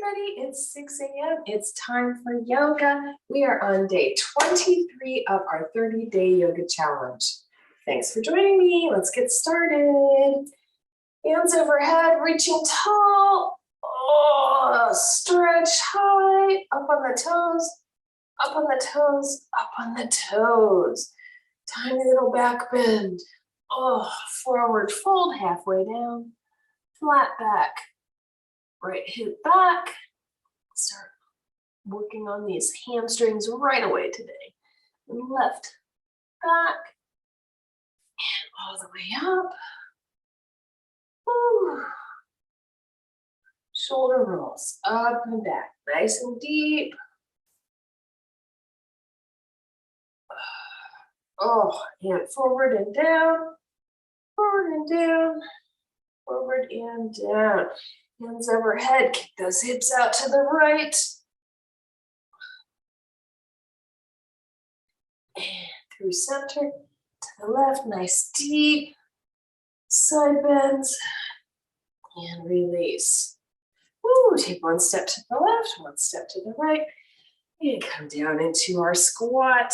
everybody, it's 6 a.m. It's time for yoga. We are on day 23 of our 30-day yoga challenge. Thanks for joining me. Let's get started. Hands overhead, reaching tall. Oh, stretch high, up on the toes, up on the toes, up on the toes. Tiny little back bend. Oh, forward fold, halfway down, flat back. Right hip back. Start working on these hamstrings right away today. Left back and all the way up. Woo. Shoulder rolls up and back, nice and deep. Oh, and forward and down, forward and down, forward and down. Hands overhead, kick those hips out to the right. And through center to the left, nice deep side bends. And release. Woo, take one step to the left, one step to the right. And come down into our squat.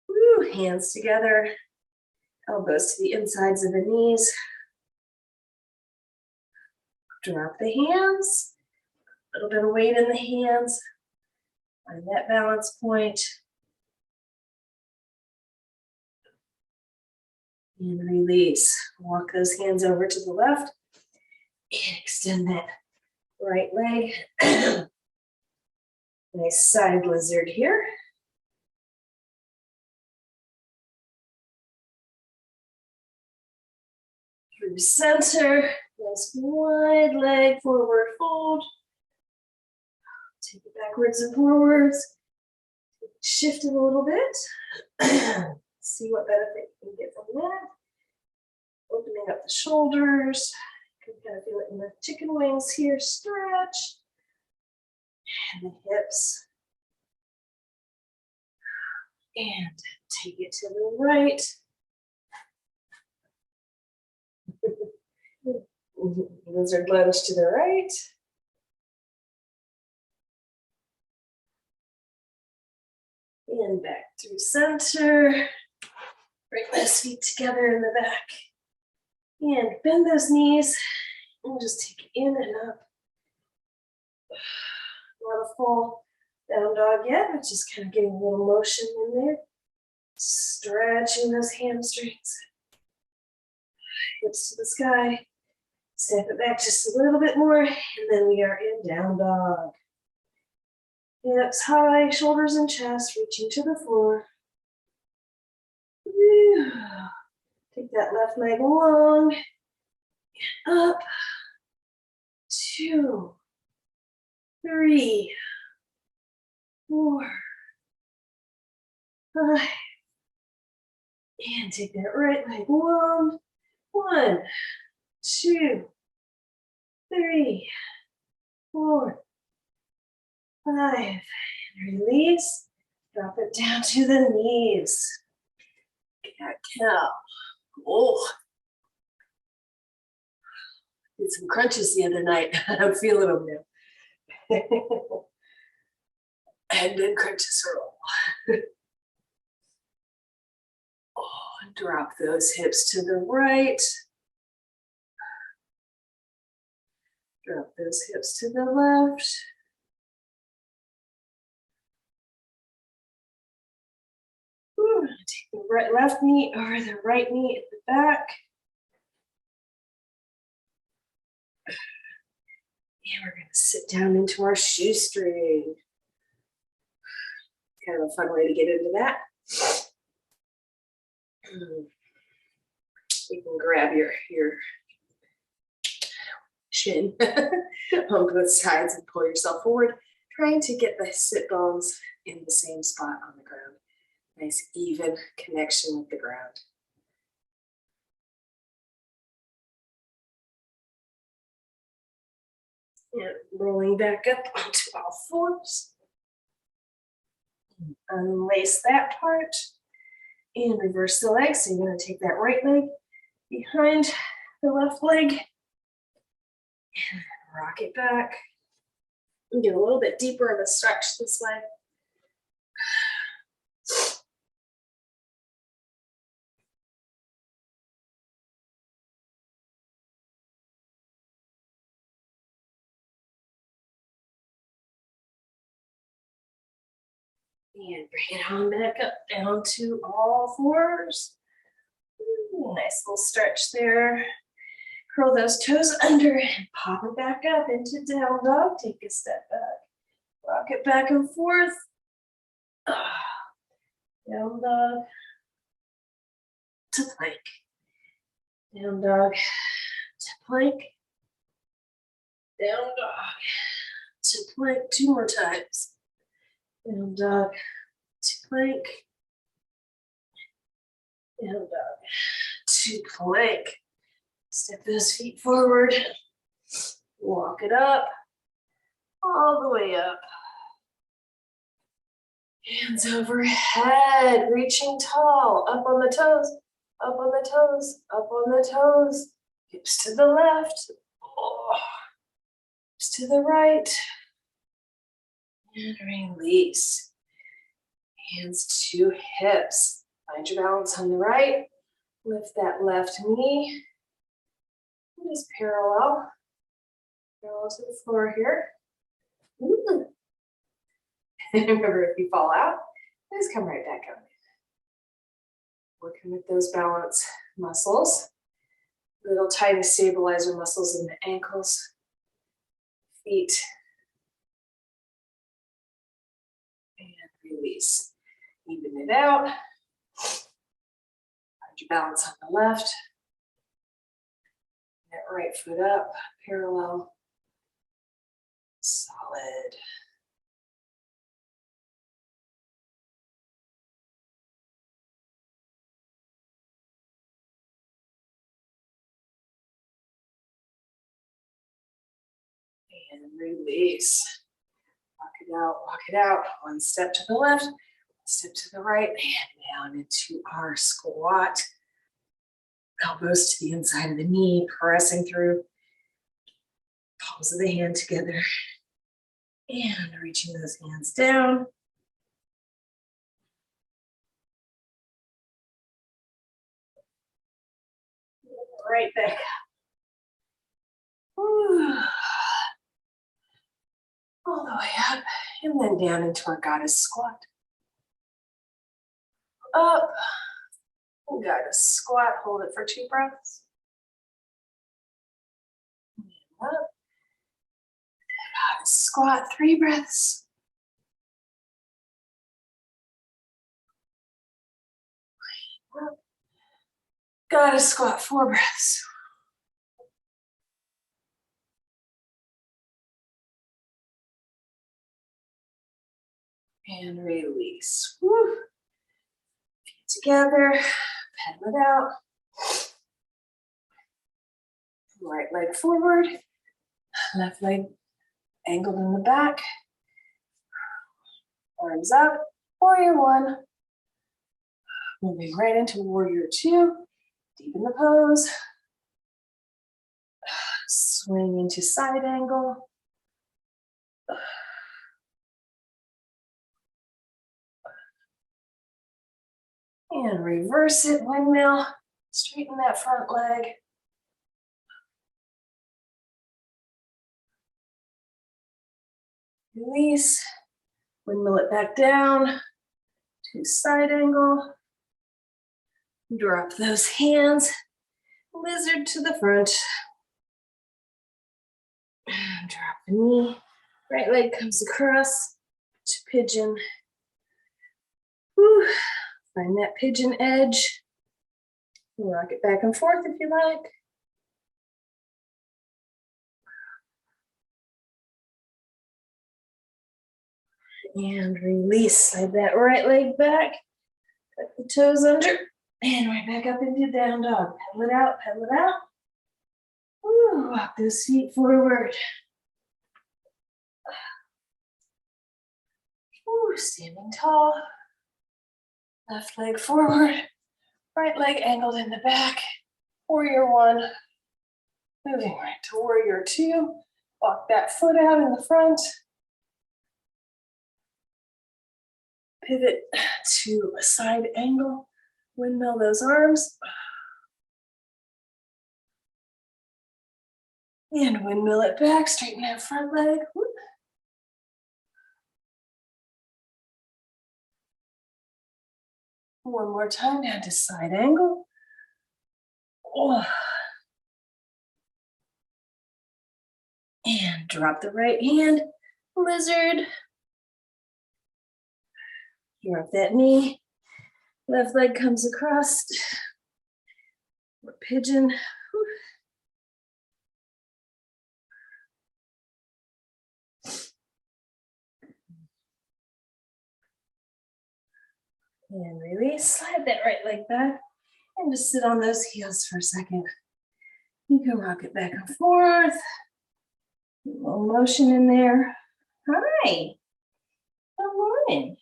Woo, hands together. Elbows to the insides of the knees. Drop the hands, a little bit of weight in the hands, find that balance point. And release. Walk those hands over to the left and extend that right leg. Nice side lizard here. Through center. Nice wide leg, forward fold. Take it backwards and forwards. Shift it a little bit. See what benefit you can get from that. Opening up the shoulders. You can kind of feel it in the chicken wings here. Stretch. And the hips. And take it to the right. Lizard lunge to the right. And back through center. Bring those feet together in the back. And bend those knees. And just take it in and up. Not a full down dog yet, but just kind of getting a little motion in there. Stretching those hamstrings. Hips to the sky. Step it back just a little bit more, and then we are in down dog. Hips high, shoulders and chest reaching to the floor. Take that left leg long. And up. 2, 3, 4, 5. And take that right leg long. 1, 2, 3, 4, 5. And release. Drop it down to the knees. Cat cow. Oh. Did some crunches the other night. I'm feeling them now. And then crunches roll. Oh, drop those hips to the right. Drop those hips to the left. Take the left knee over the right knee at the back. And we're going to sit down into our shoestring. Kind of a fun way to get into that. You can grab your shin on both sides and pull yourself forward, trying to get the sit bones in the same spot on the ground. Nice even connection with the ground. And rolling back up onto all fours. Unlace that part and reverse the leg. So you're going to take that right leg behind the left leg and Rock it back. And get a little bit deeper of a stretch this way. And bring it on back up down to all fours. Ooh, nice little stretch there. Curl those toes under and pop it back up into down dog. Take a step back. Rock it back and forth. Down dog to plank. Down dog to plank. Down dog to plank. 2 more times. Down dog to plank. Down dog to plank. Step those feet forward. Walk it up. All the way up. Hands overhead, reaching tall, up on the toes, up on the toes, up on the toes. Hips to the left, hips to the right. And release. Hands to hips. Find your balance on the right. Lift that left knee. And just parallel to the floor here. Ooh. Remember, if you fall out, just come right back up. Working with those balance muscles. Little tiny stabilizer muscles in the ankles, feet. And release. Even it out. Find your balance on the left. That right foot up, parallel. Solid. And release. Walk it out, walk it out. One step to the left, one step to the right, and down into our squat. Elbows to the inside of the knee, pressing through. Palms of the hand together. And reaching those hands down. Right back up. All the way up, and then down into our goddess squat. Up, goddess squat, hold it for 2 breaths. And up, goddess squat, 3 breaths. Up. Goddess squat, 4 breaths. And release. Woo. Feet together, pedal it out. Right leg forward, left leg angled in the back. Arms up, warrior 1. Moving right into warrior 2. Deepen the pose. Swing into side angle. And reverse it, windmill. Straighten that front leg. Release. Windmill it back down to side angle. Drop those hands. Lizard to the front. Drop the knee. Right leg comes across to pigeon. Whew. Find that pigeon edge. Rock it back and forth if you like. And release. Slide that right leg back. Cut the toes under. And right back up into down dog. Pedal it out, pedal it out. Woo. Walk those feet forward. Woo. Standing tall. Left leg forward. Right leg angled in the back. Warrior 1. Moving right to warrior 2. Walk that foot out in the front. Pivot to a side angle. Windmill those arms. And windmill it back, straighten that front leg. Whoop. One more time, down to side angle. Oh. And drop the right hand, lizard. Drop that knee. Left leg comes across. Or pigeon. And release, slide that right leg back and just sit on those heels for a second. You can rock it back and forth. A little motion in there. Hi, good morning.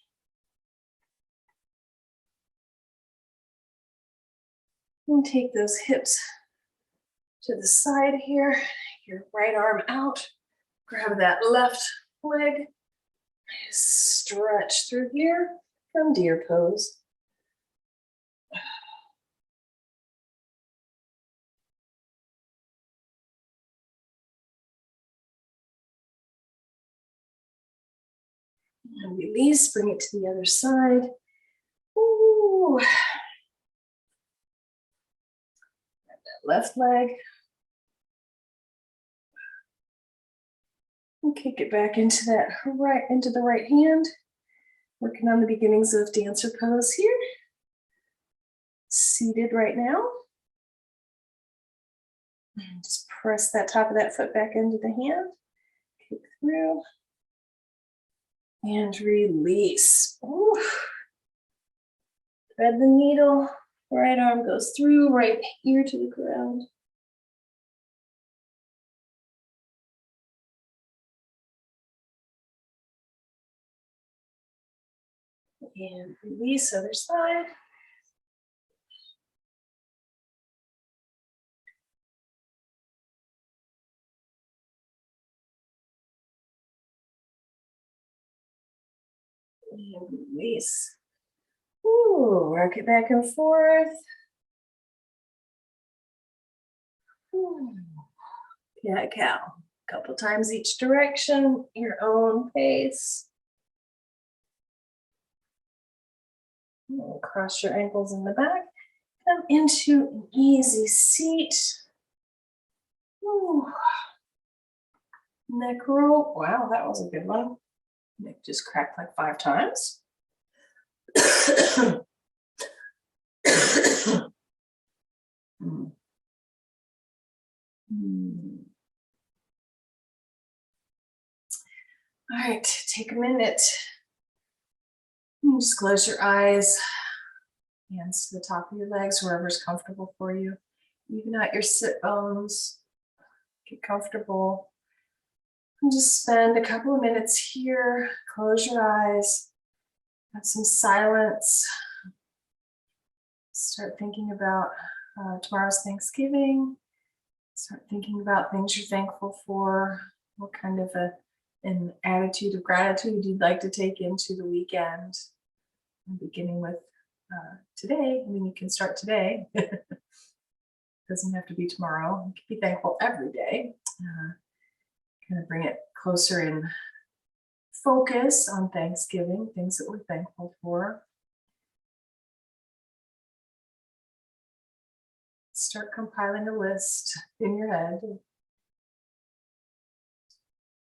And take those hips to the side here. Your right arm out. Grab that left leg. Stretch through here from deer pose. And release, bring it to the other side. Ooh. That left leg. And kick it back into that right, into the right hand. Working on the beginnings of dancer pose here. Seated right now. And just press that top of that foot back into the hand. Kick through. And release. Ooh. Thread the needle. Right arm goes through, right ear to the ground. And release, other side. And release. Ooh, rock it back and forth. Ooh. Cat cow. A couple times each direction, your own pace. Cross your ankles in the back. Come into an easy seat. Ooh. Neck roll. Wow, that was a good one. Neck just cracked like 5 times. All right, take a minute. Just close your eyes. Hands to the top of your legs, wherever's comfortable for you. Even out your sit bones. Get comfortable. And just spend a couple of minutes here. Close your eyes. Have some silence. Start thinking about tomorrow's Thanksgiving. Start thinking about things you're thankful for. What kind of an attitude of gratitude you'd like to take into the weekend. And beginning with today. I mean, you can start today. Doesn't have to be tomorrow. You can be thankful every day. Kind of bring it closer in focus on Thanksgiving, things that we're thankful for. Start compiling a list in your head.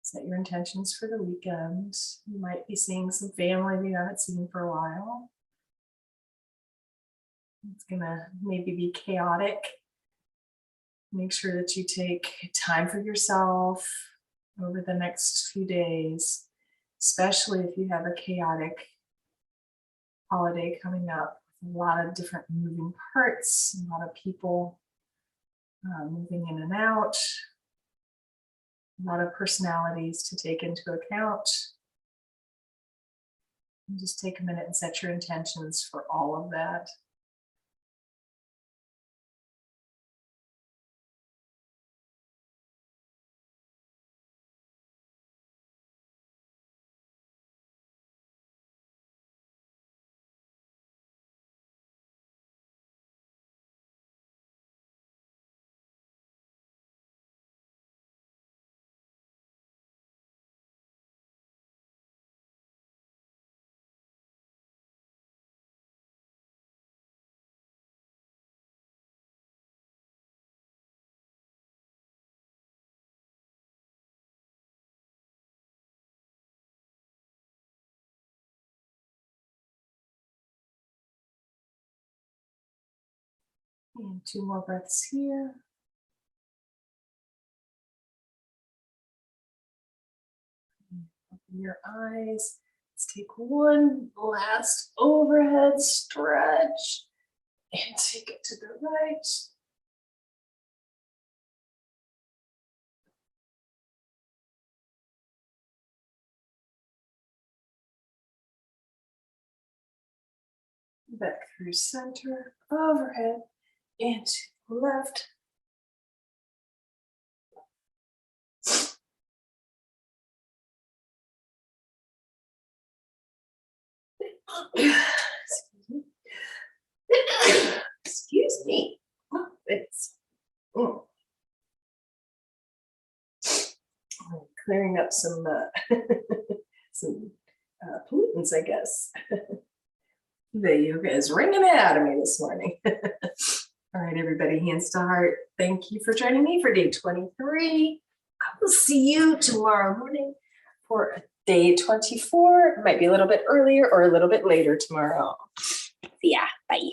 Set your intentions for the weekend. You might be seeing some family you haven't seen for a while. It's gonna maybe be chaotic. Make sure that you take time for yourself over the next few days, especially if you have a chaotic holiday coming up. A lot of different moving parts, a lot of people moving in and out, a lot of personalities to take into account. And just take a minute and set your intentions for all of that. And 2 more breaths here. Open your eyes. Let's take one last overhead stretch and take it to the right. Back through center, overhead, and to the left. Excuse me. Oh, it's clearing up some some pollutants, I guess. The yoga is ringing it out of me this morning. All right, everybody, hands to heart. Thank you for joining me for day 23. I will see you tomorrow morning for day 24. It might be a little bit earlier or a little bit later tomorrow. See ya. Bye.